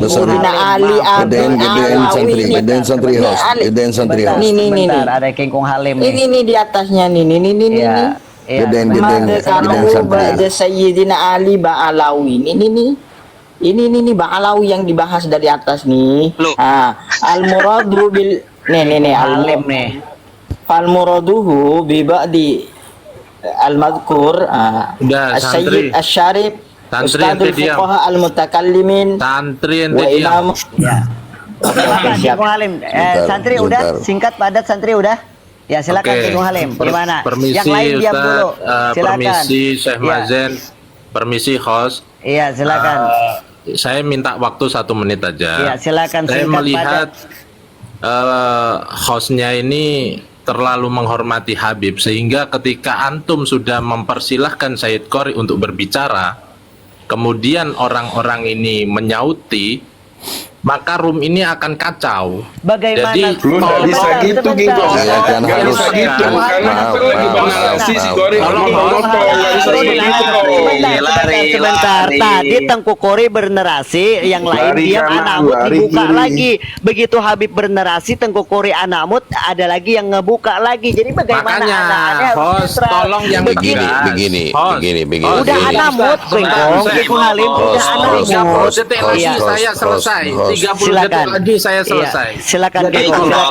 Sayyidina Ali gedein santri host, gedein santri host. Nih. Ada King Kong Halim nih. Ini di atasnya nih. Gedein santri. Ada Sayyidina Ali Ba'alawi. Ini Ba'alawi yang dibahas dari atas nih. Al-muradu bil nih Halim nih. Fal muraduhu bi ba'di al-madhkur As-Sayyid Asy-Syarif Ustadzul Fuqaha Al-Mutakallimin Santri wa imam. Silakan King Kong Halim. Santri udah singkat padat santri udah. Ya silakan King Kong Halim. Gimana? Permisi Yang lain diam Ustaz, dulu. Silakan. permisi Syekh Mazen, permisi host. Iya silakan. Saya minta waktu 1 menit aja. Iya silakan. Saya Singkat melihat padat. hostnya ini terlalu menghormati Habib, sehingga ketika antum sudah mempersilahkan Sayyid Qori untuk berbicara, kemudian orang-orang ini menyauti, maka room ini akan kacau. Bagaimana? Jadi Nggak bisa gitu, King Kong. Saya kan Nggak harus bisa gitu, karena kita lagi bernarasi si Qori ngomong-ngomong. Nggak bisa gitu. Sebentar. Tadi Tengku Qori bernarasi, yang lain Lari diam. kanan, Anamut lari dibuka kiri. lagi. Begitu Habib bernarasi, Tengku Qori Anamut ada lagi yang ngebuka lagi. Jadi bagaimana makanya anak-anaknya harus host netral? tolong yang Begini, tegas. begini, Host, begini. host, Udah begini. Anamut, King Kong, King Kong Halim udah Anamut. 30 detik lagi Iya. saya selesai. 30 Silakan. detik lagi saya selesai. Iya, silakan King King Kong. Kong,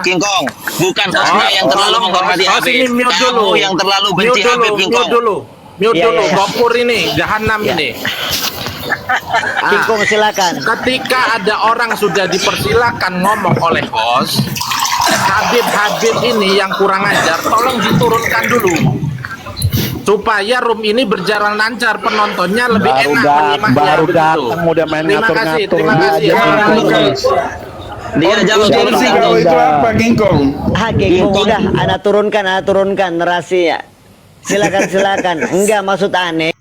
King Kong, bukan hostnya yang terlalu menghormati Host Habib. ini mute dulu. Kamu yang terlalu benci Habib, King Mute Kong. dulu. Mute Iya, dulu. iya. Gopur ini, jahanam ini. King Kong silakan. Ketika ada orang sudah dipersilakan ngomong oleh host, Habib ini yang kurang ajar, tolong diturunkan dulu. Supaya room ini berjalan lancar, penontonnya lebih enak menyimaknya. baru begitu. datang udah main Terima kasih, ngatur-ngatur. terima kasih. Dia jangan Urgensi kau itu apa, King Kong? King Kong udah, ana turunkan narasinya. Silakan. Enggak maksud aneh.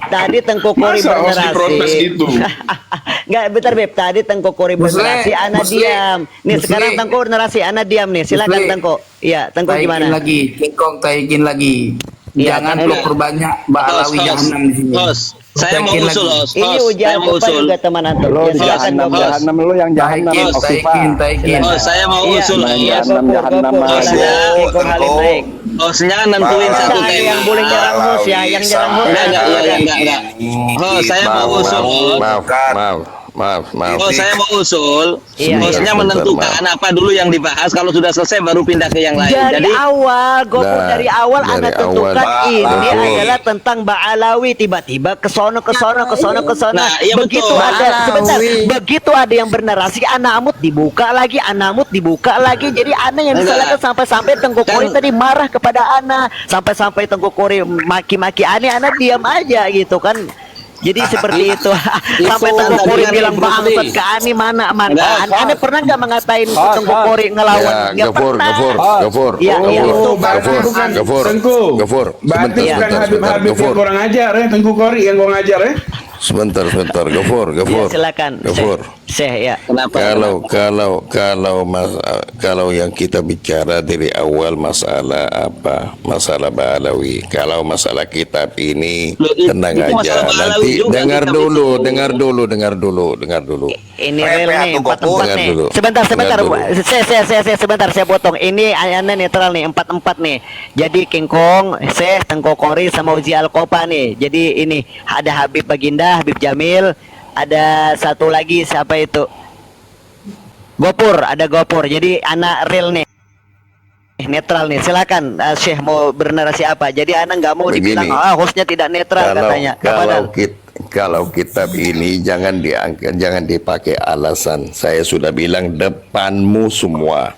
Tadi Tengku Qori Masa harus bernarasi. diprotes gitu? Enggak, bentar Beb. Tadi Tengku Qori bernarasi, ana diam. Nih sekarang Tengku narasi, ana diam nih. Silakan Tengku. Iya, Tengku gimana? Lagi, King Kong taikin lagi. Iya, Jangan kan, lu perbanyak Ba'alawi jahanam di sini. Saya mau usul, host. Ini Host, ujian saya mau Bapak usul. juga teman antum. Lo Ya, silakan Bapak. jahanam lu yang jahanam. Taikin. Host, saya mau Iya, usul. iya, Host. Jahanam, Gopur. jahanam. Silakan, King Kong Halim naik. Hostnya nentuin satu Ada tema. yang boleh nyerang host ya, yang nyerang host. Enggak. Host, saya mau usul. Maaf. Oh, saya mau usul. Iya, Hostnya iya. menentukan apa dulu yang dibahas. Kalau sudah selesai baru pindah ke yang lain. Dari awal, Gopur Nah, dari awal dari Anda tentukan awal. ini Betul. adalah tentang Ba'alawi. Tiba-tiba ke sono. Nah, iya Begitu betul. ada sebentar, begitu ada yang bernarasi, Anamut dibuka lagi. Jadi Ana yang disalahkan sampai-sampai Tengku Qori tadi marah kepada Ana, sampai Tengku Qori maki-maki Ana diam aja gitu kan. Jadi seperti itu. Sampai Tengku Qori bilang bangsat ke Ani mana. Ana pernah nggak mengatain Tengku Qori ngelawan? Ya, Gafur. Iya, itu Gafur. Berarti bukan Habib yang Gafur. kurang ajar ya, Tengku Qori yang kurang ajar ya. Sebentar, Gafur. Ya, silakan. Gafur. Syekh ya. Kenapa? Kalau yang kita bicara dari awal masalah apa? Masalah Ba'alawi. Kalau masalah kitab ini Loh, tenang itu aja. masalah Ba'alawi Nanti juga, dengar kitab dulu. Ini real nih, 44 Dengar nih. dulu. Sebentar. Dengar dulu. Sebentar saya potong. Ini ayatnya netral nih, 44 nih. Jadi King Kong, Syekh, Tengku Qori sama Uji Al-Qopa nih. Jadi ini ada Habib Baginda, Habib Jamil, ada satu lagi siapa itu? Gopur, ada Gopur. Jadi anak real nih. Netral nih. Silakan Syekh mau bernarasi apa. Jadi anak nggak mau Begini. dibilang hostnya tidak netral katanya. Kalau kitab ini jangan diangkat, jangan dipakai alasan. Saya sudah bilang depanmu semua.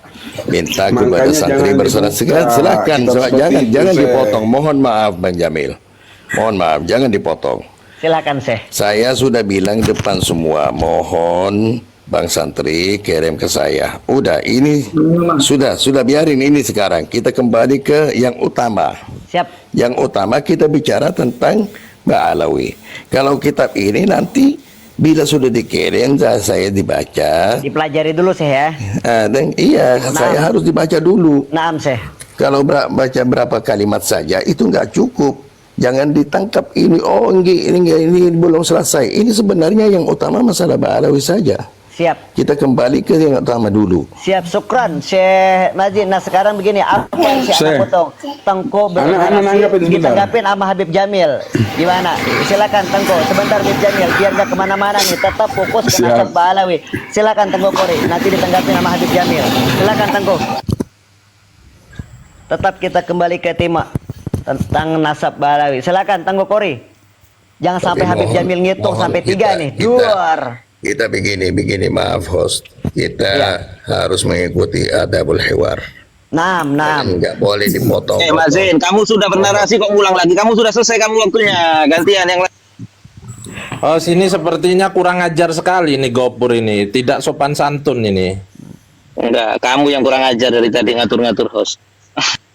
Minta kepada Makanya santri jangan berserah. dibuka. Silakan, Kitab seperti itu, jangan Syekh. dipotong. Mohon maaf Bang Jamil. Mohon maaf, jangan dipotong. Silakan Syekh. Saya sudah bilang depan semua. Mohon Bang Santri kirim ke saya. Udah, ini sudah biarin ini sekarang. Kita kembali ke yang utama. Siap. Yang utama kita bicara tentang Ba'alawi. Kalau kitab ini nanti bila sudah dikirim saya dibaca. Dipelajari dulu Syekh ya. Saya harus dibaca dulu. Naam Syekh. Kalau baca berapa kalimat saja itu nggak cukup. Jangan ditangkap ini, oh ini belum selesai. Ini sebenarnya yang utama masalah Ba'alawi saja. Siap. Kita kembali ke yang utama dulu. Siap, syukran Syekh Majid. Nah sekarang begini, apa yang Syekh Syekh. potong? Tengko Anak nanggapin sebentar. ditanggapin sama Habib Jamil. Gimana? Silakan Tengko, sebentar Habib Jamil, biar gak kemana-mana nih, tetap fokus ke Siap. nasab Ba'alawi. Silakan Tengko Kori, nanti ditanggapin sama Habib Jamil. Silakan Tengko. Tetap kita kembali ke tema tentang nasab Ba'alawi. Silakan Tengko Kori. Jangan sampai Tapi Habib mohon- Jamil ngitung mohon sampai kita- 3 nih. kita- Duar. Kita begini, maaf host. Kita Ya. harus mengikuti adabul hiwar. Nam. Nggak boleh dipotong. Mas Zain, kamu sudah bernarasi kok ulang lagi. Kamu sudah selesai kamu waktunya. Gantian yang lain. Oh, sini sepertinya kurang ajar sekali nih Gopur ini. Tidak sopan santun ini. Enggak, kamu yang kurang ajar dari tadi ngatur-ngatur host.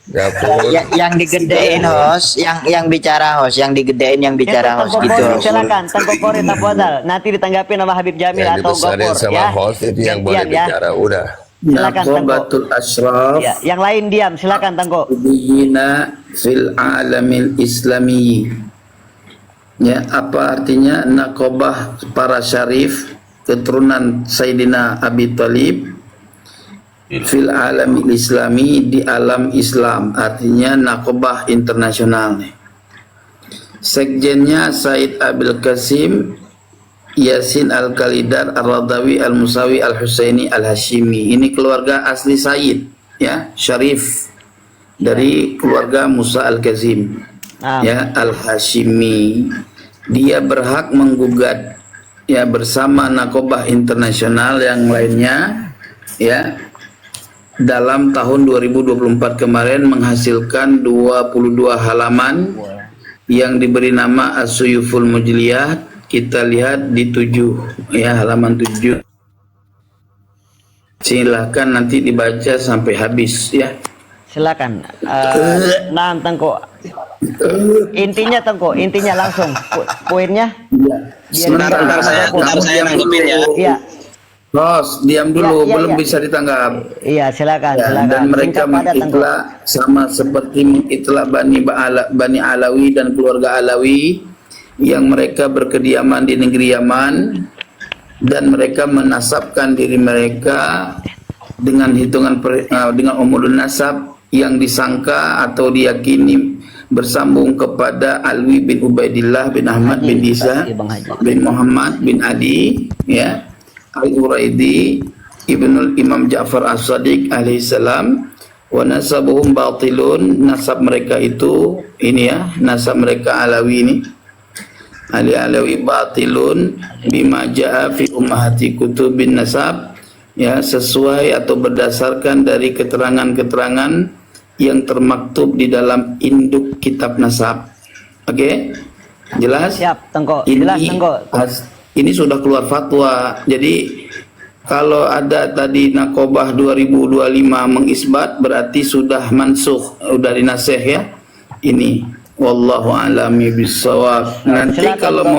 Gapur. Yang digedein host, yang bicara host, yang digedein yang bicara host Tengko gitu. Kori, silakan Tengko Kori tafadhal. Nanti ditanggapi sama Habib Jamil Yang atau dibesarin Gopur sama ya. host itu yang boleh Gantian, ya. bicara. Udah. Silakan, Tengko. Naqabatul Ashraf Ya, yang lain diam, silakan Tengko. biyina fil alamil islami. Ya, apa artinya naqabah para syarif keturunan Sayyidina Abi Thalib fil alamil islami, di alam Islam, artinya naqabah internasional. Sekjennya Said Abil Qasim Yasin Al-Khalidar Ar-Radawi Al-Musawi Al-Husaini Al-Hashimi. Ini keluarga asli Said, ya, Syarif dari keluarga Musa Al-Kazim, ya, Al-Hashimi. Dia berhak menggugat, ya, bersama Naqabah internasional yang lainnya, ya, dalam tahun 2024 kemarin menghasilkan 22 halaman yang diberi nama As-Suyuful Mujliyah. Kita lihat di 7, ya, halaman 7. Silahkan nanti dibaca sampai habis, ya. Silakan. Nah, Tengko. Intinya Tengko, intinya langsung poinnya. Ya. Biar Bentar, saya nanggepin ya. Iya, Bos, diam dulu, Ya, belum ya. bisa ditanggap. iya silakan, Ya, silakan. dan mereka Singkat padat, Tengko. mengitlah sama seperti mengitlah Bani Alawi dan keluarga Alawi yang mereka berkediaman di negeri Yaman, dan mereka menasabkan diri mereka dengan hitungan dengan umurun nasab yang disangka atau diyakini bersambung kepada Alwi bin Ubaidillah bin Ahmad bin Isa Iya, Bang Haji. bin Muhammad bin Adi, ya, Al-Uraidi Ibnul Imam Ja'far As-Sadiq alaihissalam. Wa nasabuhum batilun, nasab mereka itu ini, ya, nasab mereka Alawi ini, Alawi batilun bima ja'a fi ummahati kutubin nasab, ya, sesuai atau berdasarkan dari keterangan-keterangan yang termaktub di dalam induk kitab nasab. Oke? Jelas? Siap, Tengko. Jelas, Tengko. Ini sudah keluar fatwa. Jadi kalau ada tadi Naqabah 2025 mengisbat, berarti sudah mansukh, sudah dinasih, ya. Ini wallahu a'lam bishawab. Nanti Silakan, kalau Tengko.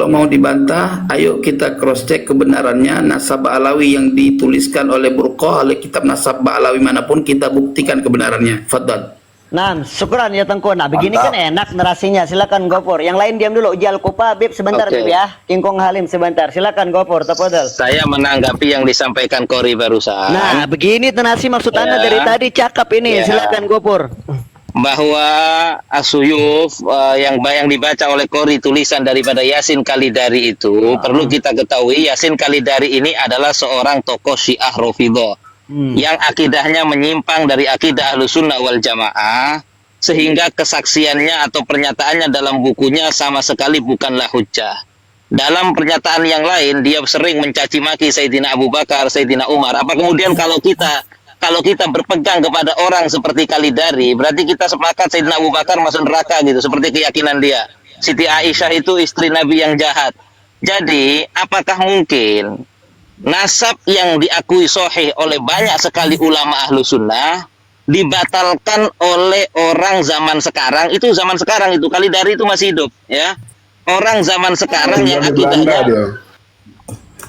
mau dibantah, ayo kita cross check kebenarannya nasab Alawi yang dituliskan oleh Burqah, oleh kitab nasab Alawi manapun, kita buktikan kebenarannya. Fadhal. Nah, syukran ya Tengko. Nah, begini kan enak narasinya. Silakan Gopur. Yang lain diam dulu. Uji Al-Kupa, Bib sebentar, Oke. Bib ya. Kingkong Halim sebentar. Silakan Gopur, tafadhal. Saya menanggapi yang disampaikan Kori barusan. Nah, begini narasi maksud Anda Ya. dari tadi cakep ini. Ya. Silakan Gopur. Bahwa As-Suyuf yang dibaca oleh Kori, tulisan daripada Yasin Kalidari itu, perlu kita ketahui Yasin Kalidari ini adalah seorang tokoh Syiah Rafidhah yang akidahnya menyimpang dari akidah Ahlussunnah wal Jamaah, sehingga kesaksiannya atau pernyataannya dalam bukunya sama sekali bukanlah hujjah. Dalam pernyataan yang lain dia sering mencaci maki Sayyidina Abu Bakar, Sayyidina Umar. Apa kemudian kalau kita berpegang kepada orang seperti Kalidari, berarti kita sepakat Sayyidina Abu Bakar masuk neraka gitu, seperti keyakinan dia. Siti Aisyah itu istri Nabi yang jahat. Jadi, apakah mungkin nasab yang diakui sahih oleh banyak sekali ulama ahlu sunnah dibatalkan oleh orang zaman sekarang? Itu zaman sekarang itu, Kalidari itu masih hidup, ya. Orang zaman sekarang yang akidahnya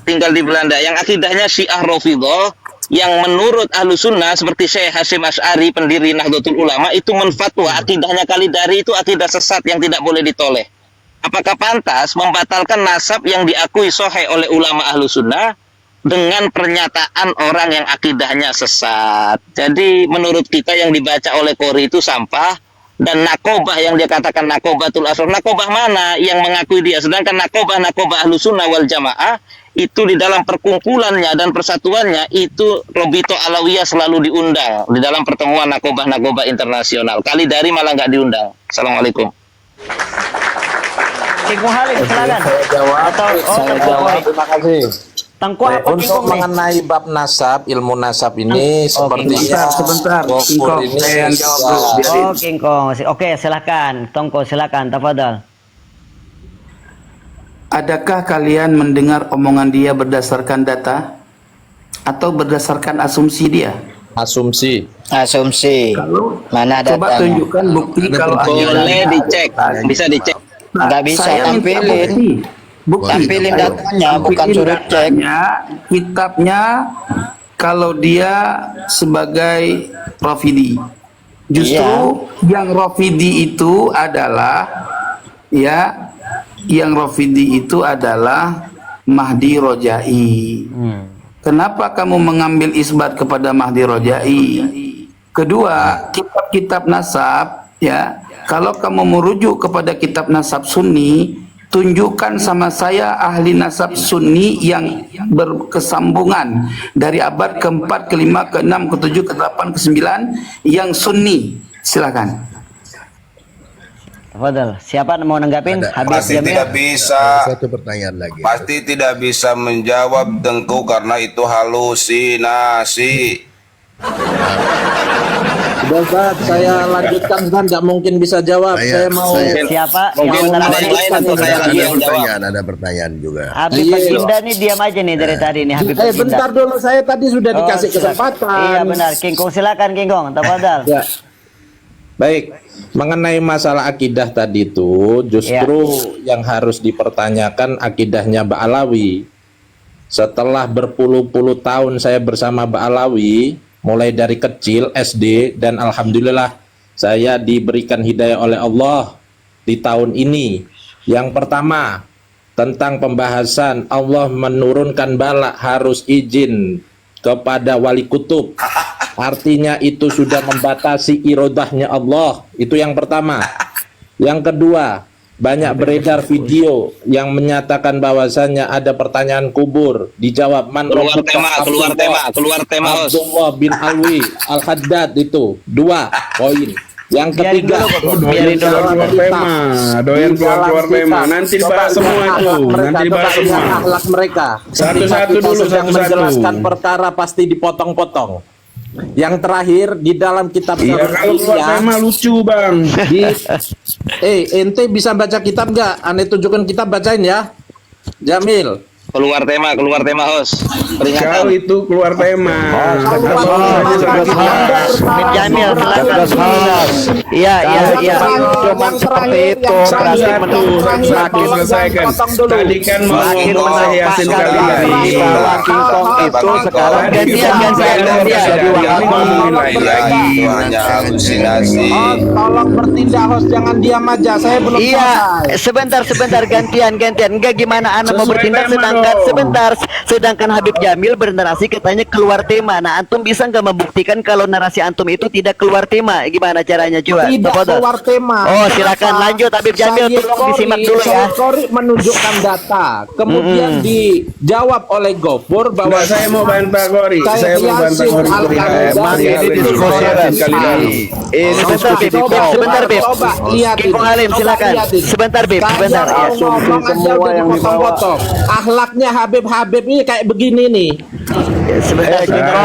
tinggal di Belanda, yang akidahnya Syiah Rafidhah, yang menurut Ahlus Sunnah seperti Syekh Hasyim Asy'ari pendiri Nahdlatul Ulama itu menfatwa akidahnya Kalidari itu akidah sesat yang tidak boleh ditoleh. Apakah pantas membatalkan nasab yang diakui sahih oleh ulama Ahlus Sunnah dengan pernyataan orang yang akidahnya sesat? Jadi menurut kita yang dibaca oleh Qori itu sampah, dan nakobah yang dia katakan nakobatul asrar, nakobah mana yang mengakui dia? Sedangkan nakobah Ahlus Sunnah wal Jamaah itu di dalam perkumpulannya dan persatuannya itu Robito Alawiyah selalu diundang di dalam pertemuan nakobah internasional. Kalidari malah nggak diundang. Assalamualaikum. Kingkong Halim, silakan. Saya jawab. Saya jawab. Terima kasih. Tengku apa Untuk Kingkong nih? mengenai bab nasab, ilmu nasab ini sepertinya sebentar. Gofur ini Saya yang jawab dulu. sudah- Biarin. Oh, Kingkong. Oke, silakan. Tongko, silakan. Tafadhal. Adakah kalian mendengar omongan dia berdasarkan data atau berdasarkan asumsi dia? asumsi. Asumsi. Mana Coba datanya? tunjukkan bukti kalau Boleh dicek, bisa dicek. Nggak bisa, Saya minta tampilin. bukti. Tampilin Ayo, datanya, bukan tampilin suruh cek. datanya, kitabnya kalau dia sebagai Rafidi. Justru yang Rafidi itu adalah yang Rafidi itu adalah Mahdi Rojai. Kenapa kamu mengambil isbat kepada Mahdi Rojai? Kedua, kitab-kitab nasab, kalau kamu merujuk kepada kitab nasab Sunni, tunjukkan sama saya ahli nasab Sunni yang berkesambungan dari abad ke-4, ke-5, ke-6, ke-7, ke-8, ke-9 yang Sunni. Silakan. Tafadhal. Siapa mau nanggapin? Habib Pasti Jamil. tidak bisa. Satu pertanyaan lagi. Pasti tidak bisa menjawab Tengku karena itu halusinasi. Sudah Ustaz, saya lanjutkan Ustaz, nggak mungkin bisa jawab. Saya mau Siapa Mungkin yang mau ada yang lain atau saya lagi yang jawab. Ada pertanyaan juga. Habib Iya. Baginda nih diam aja nih dari tadi nih Habib Baginda. bentar dulu, saya tadi sudah Oh, dikasih silakan. kesempatan. Iya benar, Kingkong silakan Kingkong. Tafadhal. Ya. Baik, mengenai masalah akidah tadi itu justru yang harus dipertanyakan akidahnya Ba'alawi. Setelah berpuluh-puluh tahun saya bersama Ba'alawi, mulai dari kecil SD, dan alhamdulillah saya diberikan hidayah oleh Allah di tahun ini. Yang pertama, tentang pembahasan Allah menurunkan bala harus izin kepada wali kutub. Artinya itu sudah membatasi irodahnya Allah. Itu yang pertama. Yang kedua, banyak beredar video yang menyatakan bahwasannya ada pertanyaan kubur. Dijawab man Keluar rabbuka? tema, host. Abdullah bin Alwi Al-Haddad. Itu 2 poin. Yang Biarin ketiga, dulu, biarin dulu. Keluar tema, doyan keluar tema. Nanti dibahas semua itu. Nanti dibahas semua. akhlak mereka. Satu-satu Ketika kita dulu, sedang satu-satu. menjelaskan perkara pasti dipotong-potong. Yang terakhir di dalam kitab Iya, kalau keluar tema lucu bang. ente bisa baca kitab nggak? Ane tunjukkan kitab, bacain ya. Jamil. Keluar tema, host. Kalau Peringatan. itu keluar tema. Habib Jamil silakan. Iya. Cuman seperti itu. Satu-satu selesaikan. Tadi kan mau Makin ngomong saya Yasin kali ini. bahwa Kingkong itu sekarang gantian. Lagi itu hanya halusinasi. tolong bertindak host, jangan diam aja. Saya belum Iya, sebentar gantian. Enggak gimana Anda mau Sesuai bertindak tema sedangkan dong. sedangkan Habib Jamil bernarasi katanya keluar tema. Nah, antum bisa nggak membuktikan kalau narasi antum itu tidak keluar tema? Gimana caranya coba? tidak Tafadhal. keluar tema. Oh, silakan lanjut Habib Jamil, tolong disimak dulu ya. Kori menunjukkan data, kemudian dijawab oleh Gofur bahwa Nah, saya mau bantah Kori. Saya mau bantah Kori. ini diskusi Sebentar, Beb. Coba lihat Kingkong Halim, silakan. Sebentar, Beb. Sebentar. Ya. semua yang dipotong. Akhlaknya Habib ini kayak begini nih. Sebentar.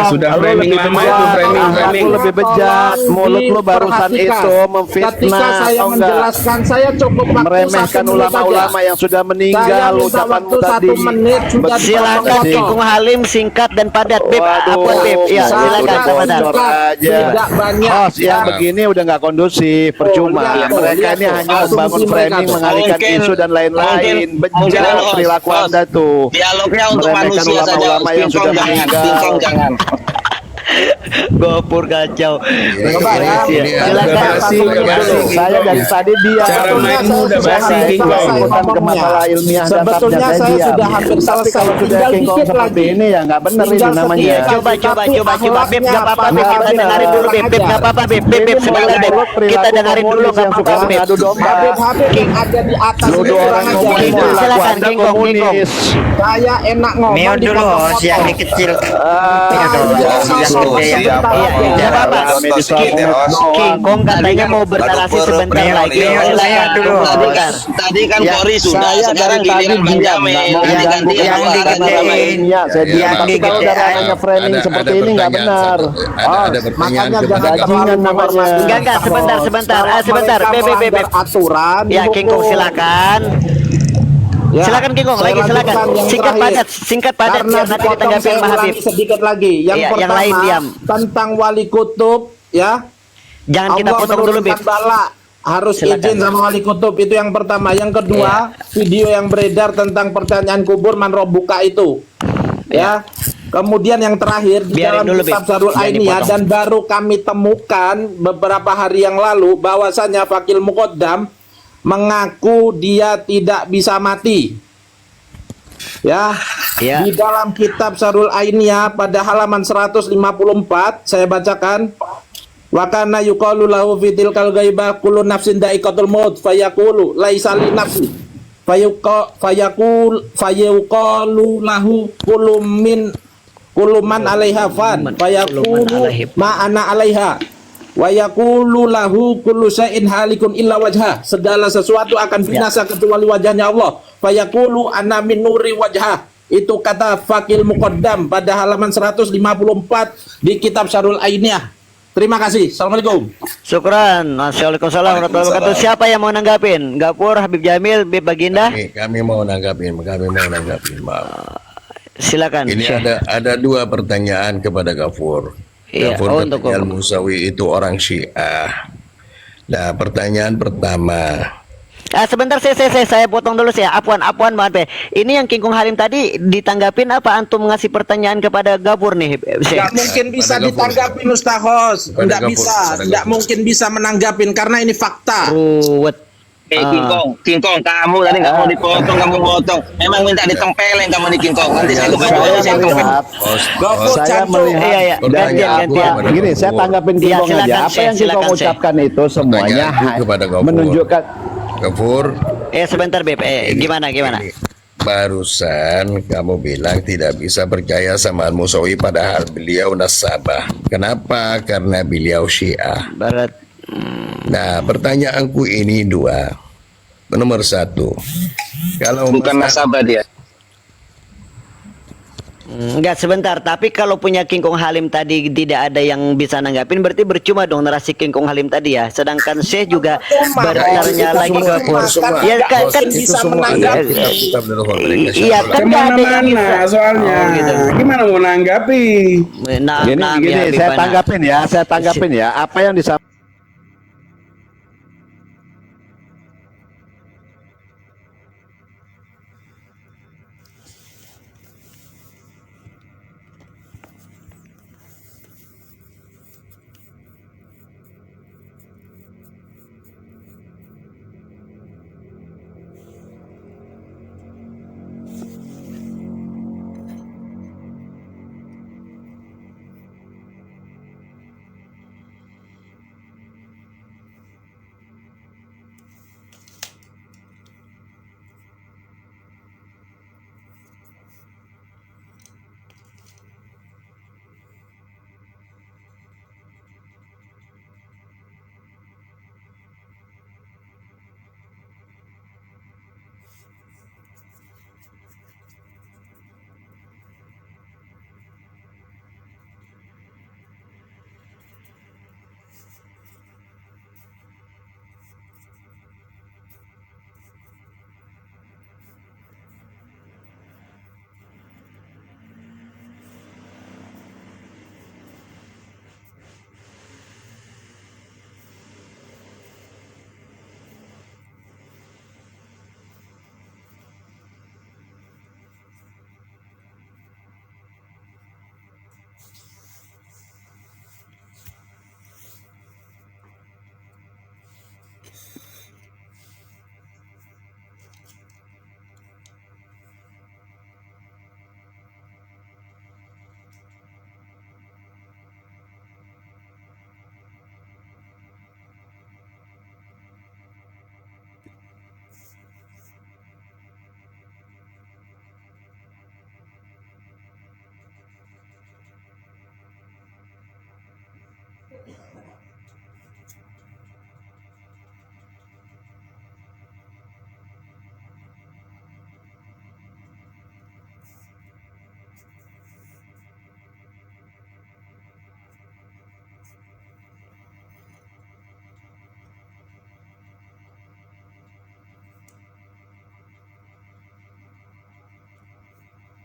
Sudah framing lama itu, framing. lebih bejat, mulut lu barusan itu memfitnah. Ketika saya menjelaskan, saya cukup waktu meremehkan ulama-ulama yang sudah meninggal. Ucapanmu tadi 1 menit sudah Silakan Kingkong Halim singkat dan padat, Beb. Apa Beb? Ya, silakan Tafadhal. Tidak banyak. yang begini udah nggak kondusif, percuma. lihat, Mereka lihat ini tuh, hanya asumsi membangun mereka framing, tuh. mengalihkan isu dan lain-lain. mungkin Bejat host, perilaku host. Anda tuh. Dialognya untuk Meremehkan manusia saja, ulama-ulama yang Kingkong sudah jangan, meninggal. Kingkong jangan. Gopur kacau. Coba ya. Silakan. Saya dari tadi dia. Cara mainmu udah basi, King Kong. Bukan ke masalah ilmiah dan Sebetulnya tafsirnya, saya diam. sudah hampir Tapi selesai. kalau sudah Tinggal King Kong dikit seperti lagi. ini ya nggak benar itu Tinggal namanya. Iya, sedikit. coba Tapi Beb, nggak apa-apa Beb, akhlaknya kita dengarin dulu Beb, nggak apa-apa Beb, Beb, sebentar Beb, kita dengarin dulu nggak apa-apa Beb. Adu domba. Habib yang ada di atas Nuduh itu orang kurang komunis, ajar. King Kong, silakan, Anda King Kong, King Kong. komunis. Saya enak ngomong Meo di dulu potong-potong. yang kecil. Iya, nggak apa-apa. King Kong katanya mau bernarasi sebentar lagi. Saya dulu. Tadi kan Ya, Kori sudah, saya sekarang dari tadi giliran Bang diam, Jamil. nggak mau Ini diganggu gantian yang Bang digedein. Jamil. Ya, saya Ya, diam. Bang, Tapi kalau udah namanya framing seperti ini nggak benar. Ada pertanyaan Makanya kepada jangan Gafur. terlalu menghormati. Enggak, sebentar. Kalau Sebentar. mereka Beb. melanggar aturan, Ya, King Kong dihukum. silakan. Ya, Silakan King Kong, saya lagi silakan. lanjutkan yang Singkat terakhir. padat Karena biar nanti dipotong, ditanggapi saya Pak ulangi Habib. sedikit lagi. Yang Iya, pertama yang lain diam. tentang wali kutub, ya. Jangan kita Allah potong dulu Beb. menurunkan bala, harus Silakan. izin sama wali kutub, itu yang pertama. Yang kedua, video yang beredar tentang pertanyaan kubur man robuka itu, ya. Kemudian yang terakhir di Biarin dalam dulu, kitab Beb. Zarul Jangan Ainiyah, dipotong. dan baru kami temukan beberapa hari yang lalu bahwasanya Fakil Muqaddam mengaku dia tidak bisa mati. Ya, Ya. di dalam kitab Sarul Ainiyah pada halaman 154 saya bacakan, wa kana yuqalu lahu fi tilkal ghaibah kullu nafsin da'iqatul maut fayaqulu laisa li nafsi fayaqulu lahu kullu man 'alaiha fan fayaqulu ma ana 'alaiha wa yaqulu lahu kullu syai'in halikun illa wajha, segala sesuatu akan binasa kecuali wajahnya Allah. Fayaqulu ana min nuri wajha, itu kata Fakil Muqaddam pada halaman 154 di kitab Syarul Ainiyah. Terima kasih. Assalamualaikum. Syukran. Waalaikumsalam warahmatullahi wabarakatuh. Siapa yang mau nanggapin? Gapur, Habib Jamil, Beb Baginda? Kami mau nanggapin, maaf. Silakan. Ini Syekh. ada dua pertanyaan kepada Gafur. Iya, Gafur untuk katanya Al-Musawi itu orang Syiah. Nah, pertanyaan pertama. Sebentar saya potong dulu saya. Apuan maaf ya. Ini yang King Kong Halim tadi ditanggapin apa antum ngasih pertanyaan kepada Gapur nih, Syekh? Tidak mungkin bisa Pada Gafur. ditanggapin Ustaz. Pada Tidak Gafur, bisa. pada Tidak Gafur. mungkin bisa menanggapin karena ini fakta. Ruwet. King Kong, kamu tadi nggak mau dipotong, kamu potong. Memang minta ditempelin kamu di King Kong. Nanti saya kembali saya tempel. Gopur Saya cantum. melihat Iya, gantian. Gini, saya tanggapin King Iya, Kong aja. silakan, Apa Syekh, yang King Kong silakan, Syekh. ucapkan itu semuanya Pertanyaanku kepada Gafur. menunjukkan. Gafur, Sebentar Beb. Gimana? ini barusan kamu bilang tidak bisa percaya sama Al-Musawi padahal beliau nasabah. Kenapa? Karena beliau Syiah. Barat. Nah, pertanyaanku ini dua. Nomor satu, kalau Bukan nasabah dia. Enggak, sebentar. Tapi kalau punya King Kong Halim tadi tidak ada yang bisa nanggapin, berarti percuma dong narasi King Kong Halim tadi ya. Sedangkan Syekh juga bertanya lagi ke Gapur. Ya kan bisa menanggapi. Iya kan nggak ada yang bisa. Kemana-mana soalnya. Oh, gitu. Gimana mau nanggapi? Nah, Gini, saya tanggapin ya. Apa yang disampaikan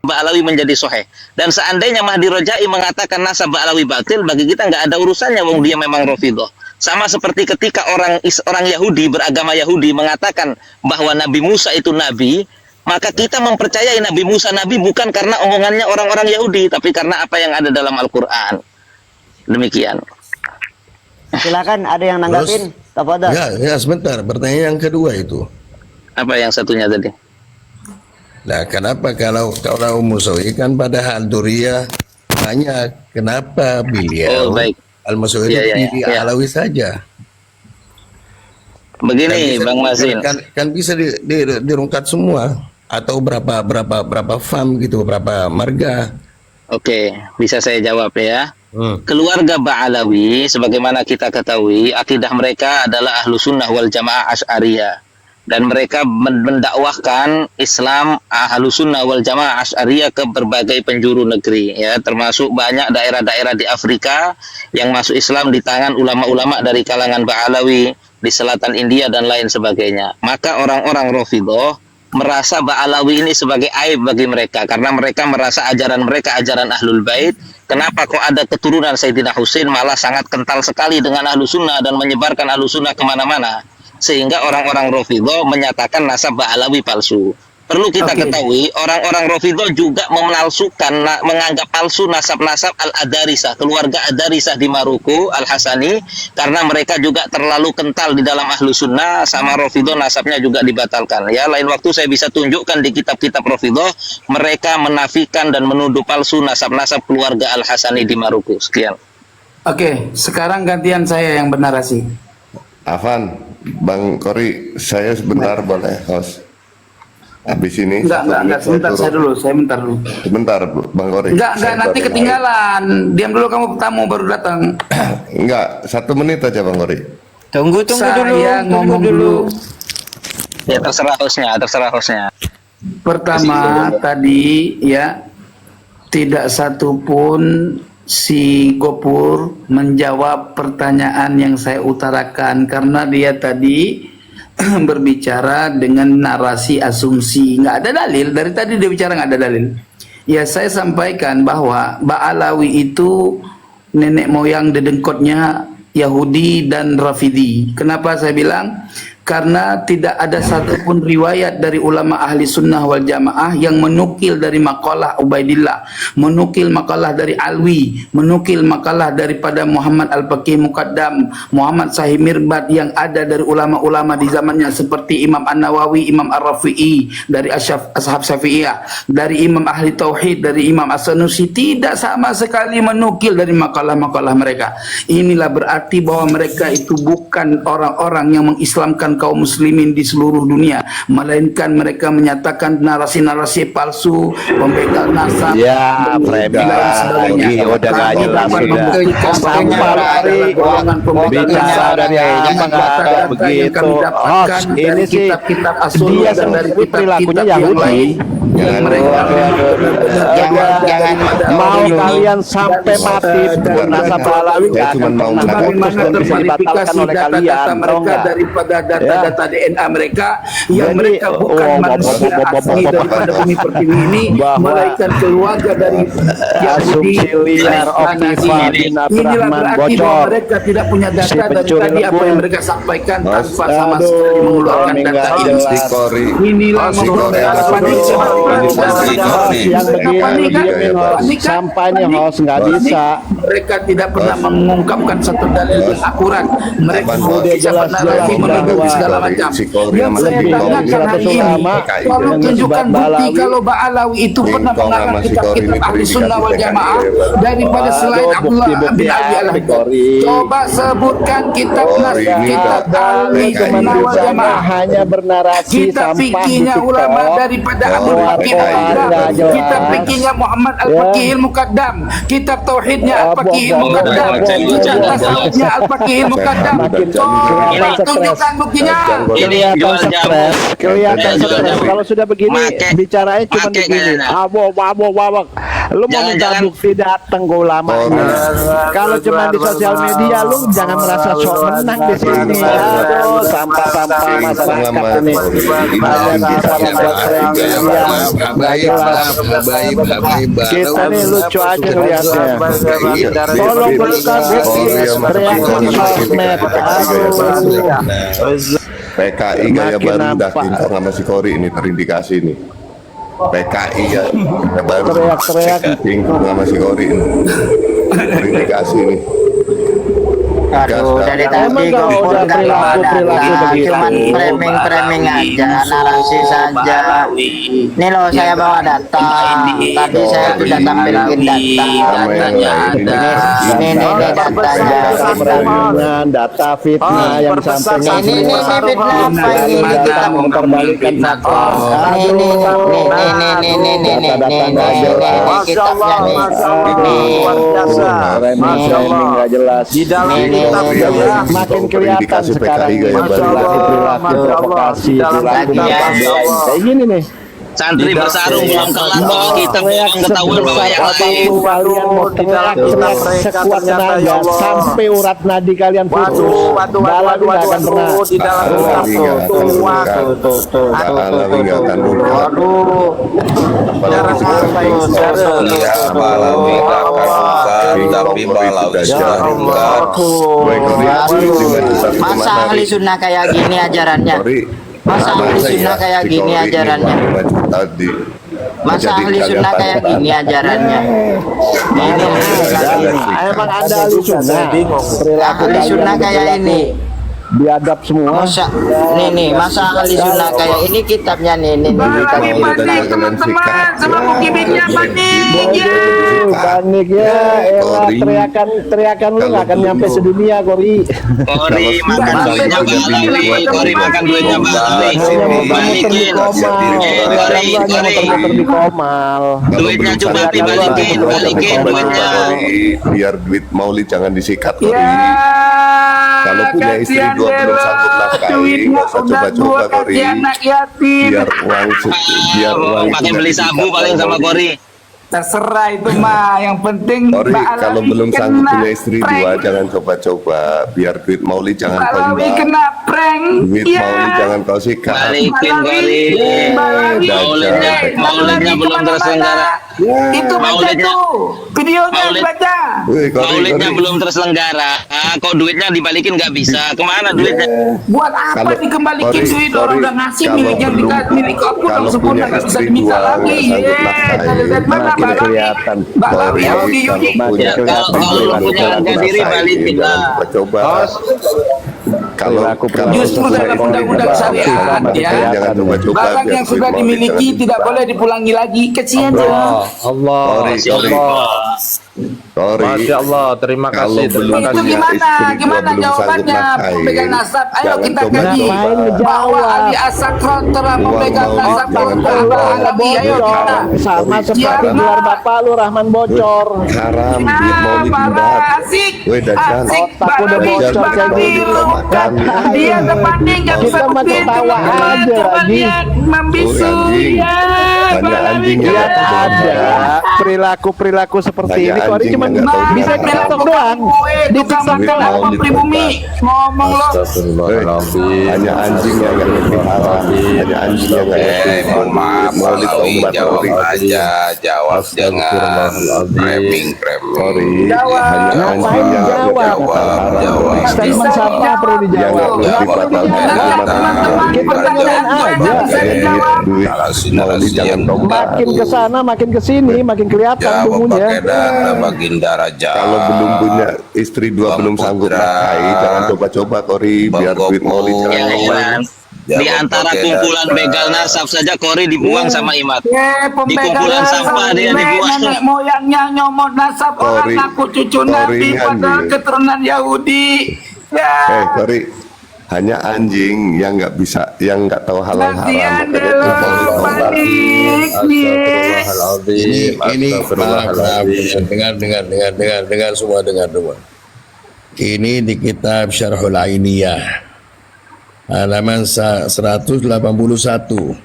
Ba'alawi menjadi soheh. Dan seandainya Mahdi Rojai mengatakan nasab Ba'alawi batil, bagi kita nggak ada urusannya, wong dia memang Rafidhah. Sama seperti ketika orang Yahudi beragama Yahudi mengatakan bahwa Nabi Musa itu nabi, maka kita mempercayai Nabi Musa nabi bukan karena omongannya orang-orang Yahudi, tapi karena apa yang ada dalam Al-Quran. Demikian. Silakan, ada yang nanggapin. Tafadhol. Ya, sebentar. Pertanyaan yang kedua itu. Apa yang satunya tadi? Nah, kenapa kalau Musawi kan pada hal Duriyah banyak, kenapa beliau baik. Al-Musawi pilih Alawi saja? Begini, Bang Mazin. Kan bisa dirungkat semua, atau berapa fam gitu, berapa marga. Oke, bisa saya jawab ya. Keluarga Ba'alawi, sebagaimana kita ketahui, akidah mereka adalah Ahlu Sunnah wal Jamaah Asy'ariyah. Dan mereka mendakwahkan Islam Ahlu Sunnah wal Jamaah Asy'ariyah ke berbagai penjuru negeri, ya, termasuk banyak daerah-daerah di Afrika yang masuk Islam di tangan ulama-ulama dari kalangan Ba'alawi, di selatan India dan lain sebagainya. Maka orang-orang Rafidhah merasa Ba'alawi ini sebagai aib bagi mereka, karena mereka merasa ajaran mereka ajaran Ahlul Bait. Kenapa kok ada keturunan Sayyidina Husain malah sangat kental sekali dengan Ahlu Sunnah dan menyebarkan Ahlu Sunnah kemana-mana, sehingga orang-orang Rafidhah menyatakan nasab Ba'alawi palsu. Perlu kita ketahui, orang-orang Rafidhah juga memalsukan, menganggap palsu nasab-nasab Al-Adarisah, keluarga Adarisah di Maroko, Al-Hasani, karena mereka juga terlalu kental di dalam Ahlu Sunnah, sama Rafidhah nasabnya juga dibatalkan. Ya, lain waktu saya bisa tunjukkan di kitab-kitab Rafidhah, mereka menafikan dan menuduh palsu nasab-nasab keluarga Al-Hasani di Maroko. Sekian. Oke, sekarang gantian saya yang bernarasi. Afan, Bang Kori, saya sebentar boleh, host? Habis ini Enggak, sebentar saya dulu, bentar dulu. Sebentar, Bang Kori. Enggak, nanti ketinggalan. Diam dulu, kamu tamu baru datang. Enggak, 1 menit aja Bang Kori. Tunggu Saya dulu. ngomong dulu. Ya, terserah hostnya. Pertama tadi ya, tidak satu pun si Gopur menjawab pertanyaan yang saya utarakan, karena dia tadi berbicara dengan narasi asumsi, nggak ada dalil. Dari tadi dia bicara nggak ada dalil. Ya, saya sampaikan bahwa Ba'alawi itu nenek moyang dedengkotnya Yahudi dan Rafidhi. Kenapa saya bilang? Karena tidak ada satupun riwayat dari ulama ahli sunnah wal jamaah yang menukil dari makalah Ubaidillah, menukil makalah dari Alwi, menukil makalah daripada Muhammad Al-Faqih Muqaddam, Muhammad Sahih Mirbad, yang ada dari ulama-ulama di zamannya seperti Imam An-Nawawi, Imam Ar-Rafi'i, dari Ashab Syafi'iyah, dari Imam Ahli Tauhid, dari Imam As-Sanusi. Tidak sama sekali menukil dari makalah-makalah mereka. Inilah berarti bahwa mereka itu bukan orang-orang yang mengislamkan kaum muslimin di seluruh dunia, melainkan mereka menyatakan narasi-narasi palsu, pembegal nasab, ya, dan lain sebagainya. udah nggak jelas, bicara dari apa begitu. Host, ini sih kitab Asul dia dan dari perilakunya kitab-kitab yang Yahudi. lain. Jangan Mau kalian sampai mati pun nasab Ba'alawi nggak akan pernah putus dan bisa dibatalkan oleh kalian, data mereka daripada data-data DNA mereka yang mereka bukan manusia asli daripada bumi pertiwi ini, melainkan keluarga dari Yahudi. Inilah berarti bahwa mereka tidak punya data dari tadi apa yang mereka sampaikan tanpa sama sekali mengeluarkan data ini. Inilah sampainya host nggak bisa. Mereka tidak pernah mengungkapkan satu dalil yang akurat. Mereka tidak pernah menuduh segala macam. Yang saya tanyakan hari ini, kalau tunjukkan bukti kalau Ba'alawi itu pernah mengarang kitab-kitab ahli sunnah wal jamaah daripada selain Abdullah bin Ali al-Hajjaj. Coba sebutkan kitab ahli sunnah wal jamaah. Hanya bernarasi Kitab fikihnya ulama daripada Abu Bakar Muqaddam, kitab fikihnya Muhammad Al-Faqih Muqaddam, kitab tauhidnya Al-Faqih Muqaddam, kitab tasawufnya Al-Faqih Muqaddam. Coba tunjukkan buktinya. Kelihatan stres. Kalau sudah begini bicaranya cuma begini. Lu mau minta Jangan-jangan bukti datang ke ulamanya. Kalau cuma di sosial media lu jangan merasa sok menang di sini. Aduh, sampah-sampah masyarakat ini. Kita nih lucu aja lihatnya. Tolong buka teriakin sosmed. Aduh. PKI gaya baru udah kinclong sama si Kori ini terindikasi nih. PKI ya baru Teriak-teriak. kinclong sama si Kori ini terindikasi nih. Aduh, dari tadi Emang kalau Gempur udah nggak bawa perilaku data, begitu. cuman framing aja, narasi saja. Ini loh saya bawa data, tadi saya tidak tampilkan data. Ini datanya. Permainan data fitnah yang disampaikan Ini fitnah apa ini kita memperbalikan fakta. ini kitabnya nih. Framing nggak jelas. Di dalam kitab Iya, ya. Makin kelihatan Indikasi sekarang PKI gaya baru. perilaku provokasi, perilaku kayak gini nih. santri bersarung belum kelar kok kita bohong ketahuan bahwa yang lain. Kalian mau teriak-teriak sekuat tenaga sampai urat nadi kalian putus. Balawi nggak akan pernah. Di dalam kitab tuh. Balawi nggak akan buka. Apalagi sekarang Balawi nggak akan buka, tapi Balawi sudah buka. Masa ahli sunnah kayak gini ajarannya? Masa ahli sunnah kayak gini ajarannya? Masa ahli sunnah kayak gini ajarannya? Emang ada ahli sunnah. Perilaku Ahli sunnah kayak ini. biadab semua. Masa nih masa ahli sunnah kayak ini kitabnya nih teman-teman sama mukibinnya panik ya, elah teriakan lu nggak akan nyampe sedunia Kori. Kori makan duitnya Balawi, Kori makan duitnya Balawi. Balikin, Muter-muter di Komal. duitnya cuma dibalikin, balikin duitnya. Biar duit Maulid jangan disikat Kori. Kalau punya istri dua belum sanggup nafkahi, nggak usah coba-coba Kori. Biar uang pakai beli sabu paling sama Kori. Terserah itu mah, yang penting Kori, Mbak kalau Alawi belum sanggup kena punya istri prank. dua, jangan coba-coba. Biar duit Maulid jangan Mbak kau Alawi imbang. kena prank. Duit Maulid jangan kau sikat. Balikin Kori. Maulidnya belum terselenggara. Itu baca Maulidnya- tuh videonya Maulid- baca. Wih, Kori, Maulidnya Kori. belum terselenggara. Kok duitnya dibalikin nggak bisa? Kemana duitnya? Buat apa Kalau- dikembalikin Kori, duit orang Kori, udah ngasih kalau milik yang belum- milik aku kalau yang sempurna punya nggak bisa istri diminta dua, lagi. nggak sanggup nafkahi. Dari mana Makin Mbak kelihatan. Mbak Alawi Kori, Yudi kalau Yudi. punya Kalau lu punya harga diri balikin lah. coba. Kalau Justru dalam undang-undang syariat ya, jangan coba-coba. barang biar yang duit sudah Maulid dimiliki jangan tidak disimpan. boleh dipulangi lagi. Kesian Allah, ya. Allah, Masya Masya Allah, terima Kalau kasih, belum terima Itu kasih. punya gimana? istri dua, Gimana belum jawabannya? sanggup nafkahi, Pemegang nasab. Ayo jangan kita coba-coba. kaji. Ngapain Bahwa ngejawab? Ali Asakron telah Uang memegang Maulid nasab jangan untuk coba. Abah Alawi. Ayo kita. Sama seperti Ya, gelar bapak lu Rahman bocor. Haram, duit Nah, Maulid para dibahas. asik. Weh, Dadan. Asik. Otak udah Balawi, bocor kayak Balawi. gini. Dia sebanding yang Kita mah seperti itu. ketawa aja Coba lagi. lihat membisu Oh, anjing. ya. Hanya Balawi. anjing yang Lihat nggak tahu ada bohong. perilaku seperti Hanya ini Kori anjing cuma yang nggak tahu bisa di bohong. TikTok doang. Di TikTok tukang doang. makan pribumi. Ngomong lo. Astagfirullahaladzim. Hanya anjing yang nggak ngerti haram, hanya anjing yang nggak ngerti Mohon maaf Maulid Balawi, umat jawab Kori. aja, jawab jangan framing. Kori, Jawab. hanya anjing yang nggak ngerti Jawab. haram. Statement siapa perlu Yang dijawab? nggak ngerti Nggak perlu batal dijawab. teman-teman. Kita dengerin aja. Duit Maulid jangan kau bahas. Makin ke sana makin ke sini makin kelihatan Jawab bumbunya. pakai data baginda raja. Kalau belum punya istri dua Bang belum sanggup Putra. nafkahi, jangan coba-coba Kori. Bang Biar duit Goku. Maulid jangan Ya, kau Iman. bahas. Di antara kumpulan begal nasab saja Kori dibuang sama Imat. Di kumpulan sampah dia dibuang. Nenek moyangnya nyomot nasab orang Kori. aku cucu Kori Nabi ini pada anjing. keturunan Yahudi. Ya. Kori, hanya anjing yang nggak bisa, yang nggak tahu halal haram. Kasihan Makanya deh lo, itu Maulid kau bahas. panik nih. Astagfirullahaladzim. dengar semua, dengar. Ini di kitab Syarhul Ainiyah halaman 181.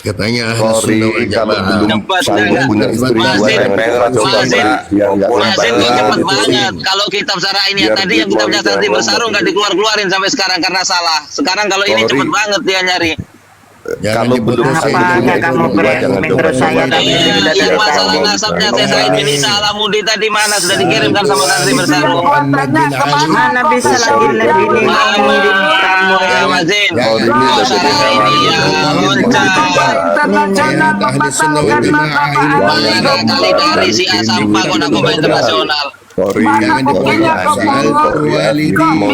Katanya Kori kalau belum sanggup punya istri dua jangan coba yang nggak Mazin sempat. cepet banget. Kalau kitab syarah ini Biar tadi yang Duit kitabnya Maulid Santri jangan Bersarung nggak dikeluarin sampai sekarang karena salah. Sekarang kalau ini Kori. cepet banget dia nyari. Kalau belum sanggup punya istri kamu dua jangan menurut coba saya coba. tadi Yang masalah nasabnya saya Said bin Isa Alamudi tadi mana sudah dikirimkan sama Santri Bersarung. Mana bisa lagi lebih ini mengirim kamu Ya Mazin, Kori ini udah jadi hewan. Internasional kali dari si A sampah Konakoba Internasional. Kori Mana buktinya kau kok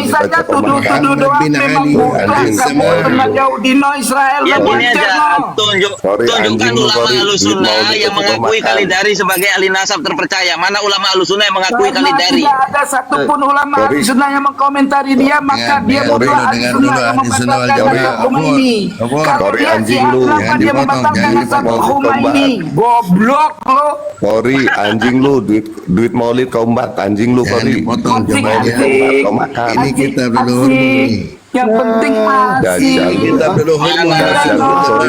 bisa aja tuduh-tuduh doang memang bukan kamu pernah jauh dino Israel Ya lu gini aja, bocor, tunjukkan ulama Ahlussunnah yang mengakui Khalidari sebagai ahli nasab terpercaya. Mana ulama Ahlussunnah yang mengakui karena Khalidari? tidak ada satupun ulama Ahlussunnah yang mengkomentari dia maka dia mutlak Ahlussunnah yang membatalkan nasab Khomeini. Kalau dia anjing lu, kenapa dia membatalkan nasab Khomeini? Goblok lu. Kori anjing lu duit Maulid kau embat anjing lu Kori. Kau makan. Ini kita leluhur nih. Yang penting masih. Dajjal lu. Kita leluhur Dajjal lu Kori.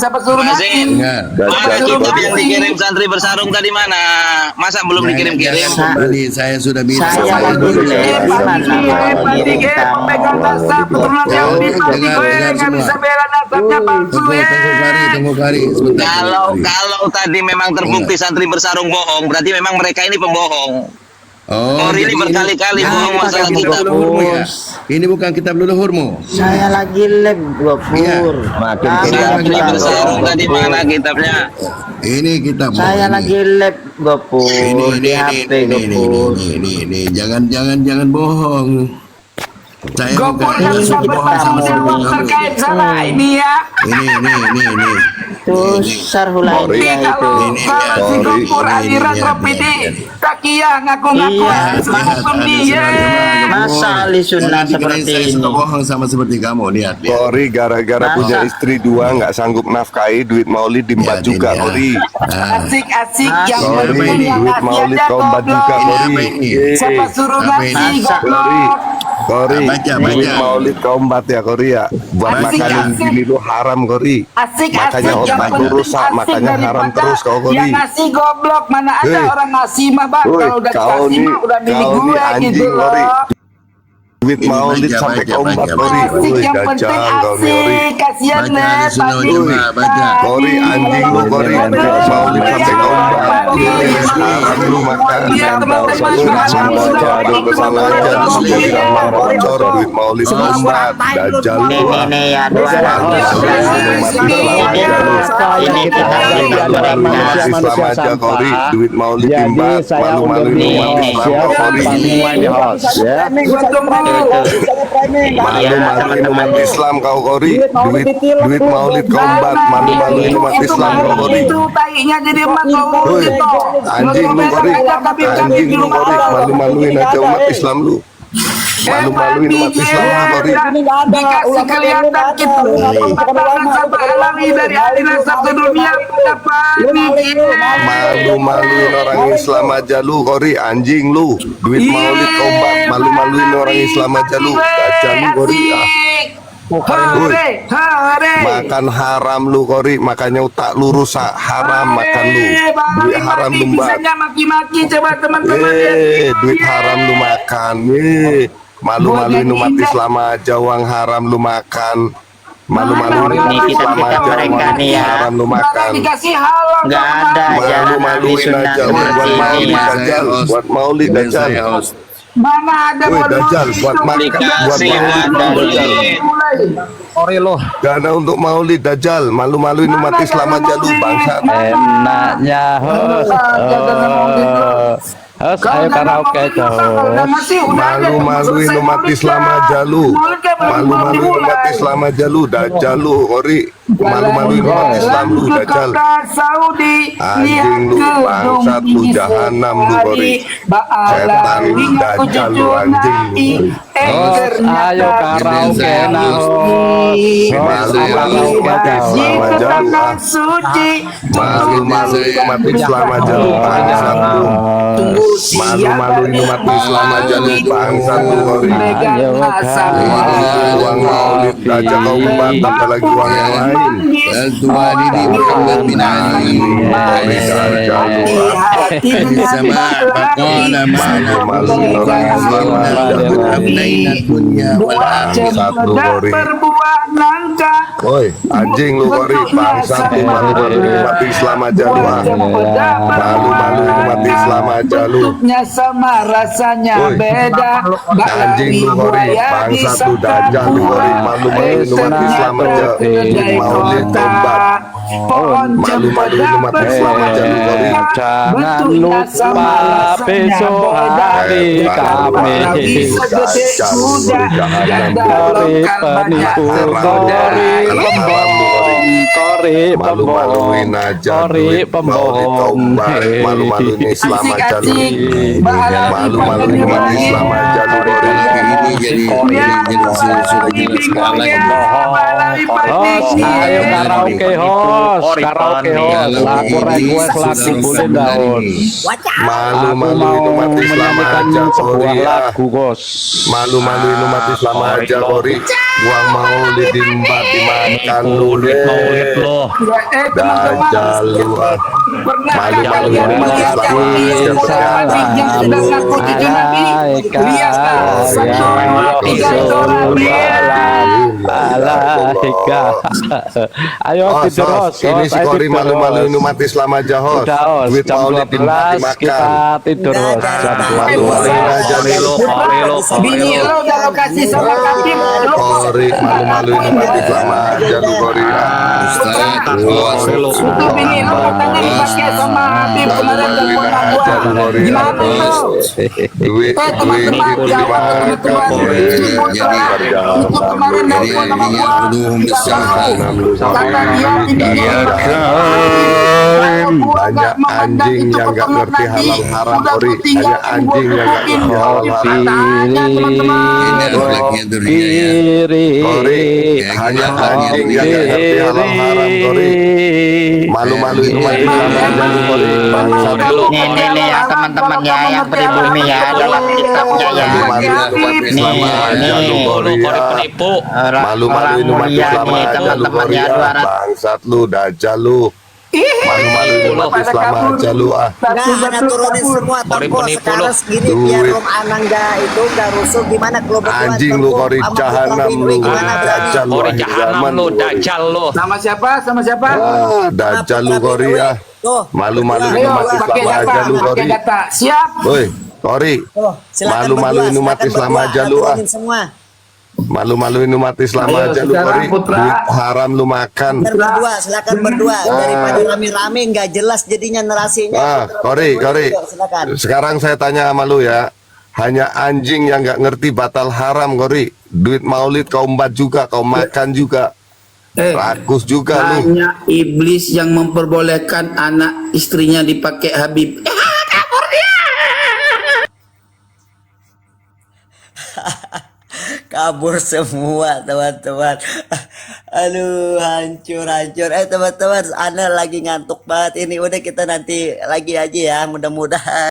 Siapa suruh ngasih? Mana kitab yang dikirim Santri Bersarung tadi mana? Masa belum dikirim-kirim? Kembali saya sudah bilang. Saya lagi Pegang nasab keturunan Yahudi pasti gue nggak bisa bela nasabnya palsu ya. Tunggu Kari, sebentar. Kalau tadi memang terbukti Santri Bersarung bohong, berarti memang mereka ini pembohong. Kori ini berkali-kali bohong masalah kitab. Ini bukan kitab leluhurmu. Saya lagi lab Gopur. Santri Bersarung tadi mana kitabnya? Ini kitab. Saya lagi lab Gopur di HP Gopur. Ini jangan bohong. Saya Gopur harus bertanggung jawab terkait salah ini ya. Ini. Itu Sarhul Hidayah itu. Kalau si Gopur aliran Tropidi Takiyah ngaku-ngaku menghukum dia. Masa ahli sunnah seperti ini? Bohong sama seperti kamu, lihat. Kori gara-gara punya istri dua nggak sanggup nafkahi duit Maulid dimbat juga Kori. Asik-asik yang Kori penting yang duit ngasih Maulid aja kau embat juga Kori. Siapa suruh ngasih goblok. Kori Baca. duit Maulid kau embat ya Kori ya. Buat makanan gini lu haram Kori. Makanya otak lu rusak, makanya haram terus kau Kori. Yang ngasih goblok mana ada orang ngasih mah bang. Kalau udah dikasih mah udah milik gue gitu loh. Duit Maulid sampai kau embat Kori. Asik yang penting asik. Kasian nih pagi. Kori anjing lu Kori. Duit Maulid sampai kau embat. Haram lu makan. Semua ada kesalahan aja. Lu bilang mau bocor duit Maulid kau embat. Dajjal lu. Ini ya dua Ini kita Islam aja Kori. Duit Maulid dimbat. Malu-maluin umat Islam Kori. Malu-maluin umat Islam kau Kori. Duit Maulid kau embat. Malu-maluin umat Islam kau Kori. Itu tainya jadi emak kau gitu. Anjing lu Kori. Anjing lu Kori. Malu-maluin aja umat Islam lu. Malu-maluin umat Islam lu Kori. Dikasih kelihatan gitu. Pembatalan sampai alami dari ahli nasab sedunia pada panik. Malu-maluin orang Islam aja lu Kori. Anjing lu. Duit Maulid kau embat. Malu-maluin orang Islam aja lu. Dajjal lu Kori. Hore. Makan haram lu Kori. Makanya otak lu rusak. Haram makan lu. Duit haram lu embat. Bisanya maki-maki coba teman-teman. Duit haram lu makan. Malu-maluin umat Islam aja uang haram lu makan. Malu-maluin umat Islam aja uang haram lu makan. Dikasih halal. Nggak ada jalan ahli Malu-maluin sunnah aja buat seperti Maulid ini. Dajjal. Buat Maulid Dajjal. Mana ada Woi Dajjal buat makan. Buat Maulid Dajjal. Dana untuk Maulid Dajjal. Malu-maluin umat Islam aja lu bangsat. enaknya host ayo karaoke Malu-maluin umat Islam aja lu. Malu-maluin umat Islam aja lu. Dajjal lu Kori. Malu-maluin umat Islam lu Dajjal. Anjing lu bangsat lu jahanam lu Kori. Setan lu Dajjal lu anjing lu. Ayo karaoke nah Malu-malu umat Islam aja lu bangsa lu. Malu-malu umat Islam aja lu bangsa lu Kori. Uang maulid aja kau membantah apalagi uang yang lain. Kori aja lu. Malu-malu orang Islam bangsa lu Kori. Woi, anjing lu Kori, bangsa lu malu-malu umat Islam aja lu. Malu-malu umat Islam aja lu. Sama rasanya Woi, beda. anjing lu Kori, bangsa lu dajjal lu Kori. Malu-malu umat Islam aja. Maulid tobat. Malu-malu umat Islam aja lu Kori. Jangan lupa besok hari Kamis. Kori penipu, Kori Malu-maluin aja Kori pembohong. Malu-maluin Islam aja lu. Malu-maluin umat Islam aja lu Kori. Host, ayo karaoke host, lagu request lagu boleh daun. Malu-maluin umat Islam aja Kori ya. Lagu bos. Malu-maluin umat Islam aja Kori. Uang maulid diembat dimakan lu deh. Dajjal lu. Malu-maluin umat Islam aja. Ayo tidur host. Ini si Kori malu-maluin umat Islam aja host. Duit Jam maulid 12 dimakan. kita tidur host. Jam 12. Malu-maluin aja nih lo. Bini lo udah lo kasih sama kaki lo. Kori malu-maluin umat Islam aja lu Kori. Itu bini lo katanya dipakai sama Habib kemarin telepon gua. Gimana lo? Duit Teman-teman dimakan. itu kemarin telepon sama gua. Karena dia Banyak anjing yang gak ngerti halal haram Kori. Hanya anjing yang gak ngerti halal haram. Kori, hanya anjing yang gak ngerti halal haram Kori. Malu-maluin umat Islam aja lu Kori. Bangsa lu. Nih ya teman-teman ya yang pribumi ya dalam kitabnya ya. Malu-maluin umat Islam aja lu Kori ya. Malu-maluin umat Islam aja lu Kori ya. Bangsat lu, dajjal lu. Malu-maluin umat Islam aja lu ah. Nah, turunin semua toko sekarang segini biar rom anang itu gak rusuh gimana kalau berdua Anjing lu Kori, jahanam lu. Dajjal lu akhir zaman lu. Dajjal lu. Sama siapa? Sama siapa? Dajjal lu Kori ya. Malu-maluin umat Islam aja lu Kori. Siap. Woi, Kori. Malu-maluin umat Islam aja lu ah. Malu-maluin umat Islam aja lu Kori. Duit haram lu makan. Silakan berdua daripada rame-rame nggak jelas jadinya narasinya. Kori. Sekarang saya tanya sama lu ya. Hanya anjing yang nggak ngerti batal haram Kori. Duit maulid kau embat juga, kau makan juga. Rakus juga lu. Hanya iblis yang memperbolehkan anak istrinya dipakai Habib. Kabur semua teman-teman. Aduh hancur. Teman-teman Ana lagi ngantuk banget ini. Udah kita nanti lagi aja ya mudah-mudahan.